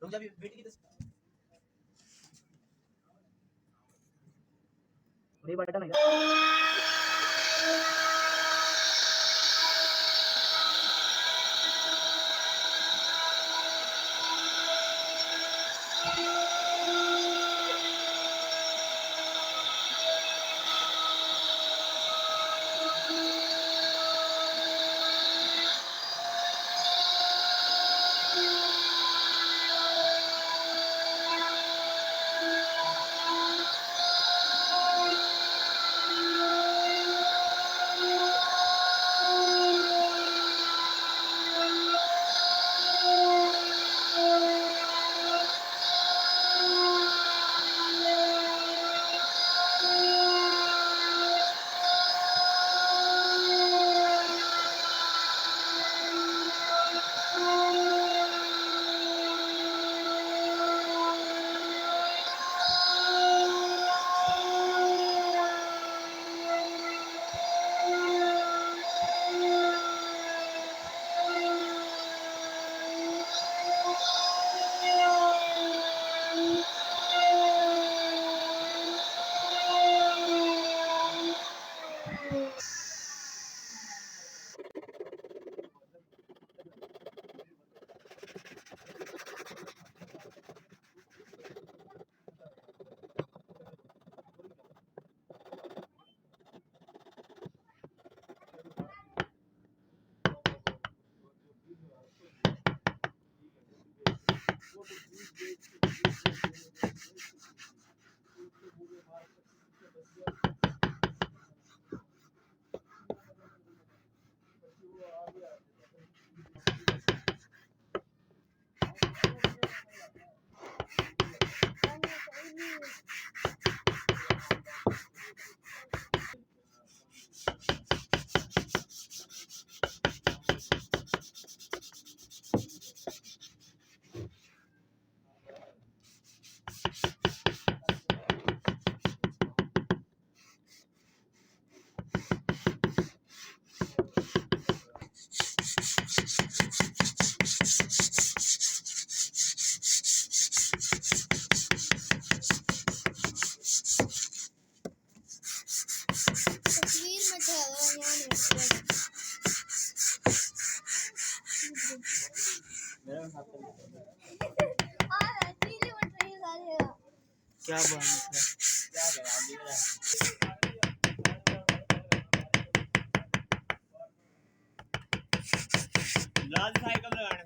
रुक जा, बेटी की ये बटन है क्या बात है लाल साइकिल लगाने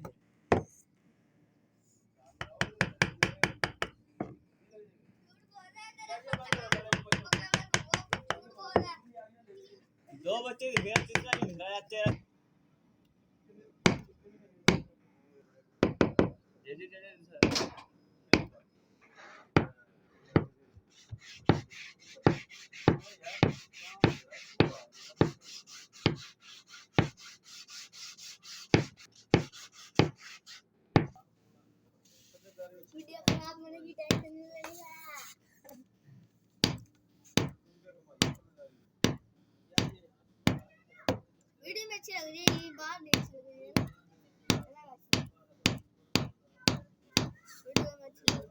दो बच्चे दिखे तीसरा नहीं दिखा जाते वीडियो खराब होने की टेंशन नहीं लेनी है वीडियो में अच्छी लग रही है बाहर नहीं अच्छी लग रही है वीडियो में अच्छी लग रही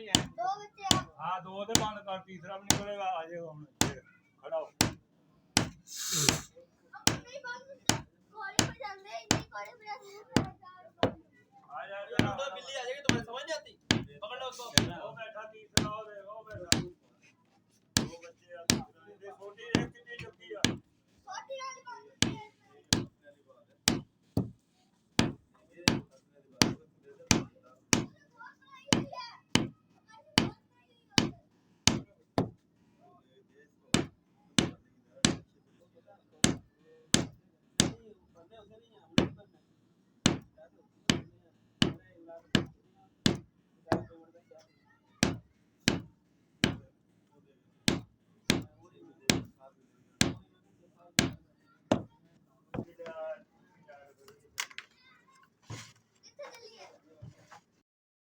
है दो बच्चे हाँ दो तो बंद कर तीसरा भी निकलेगा आ जाएगा हम खड़ा हो बिल्ली आ जाएगी तुम्हें समझ नहीं आती पकड़ लो उसको वो बैठा तीसरा वो बैठा दो बच्चे छोटी एक कितनी चुकी है छोटी वाली बात है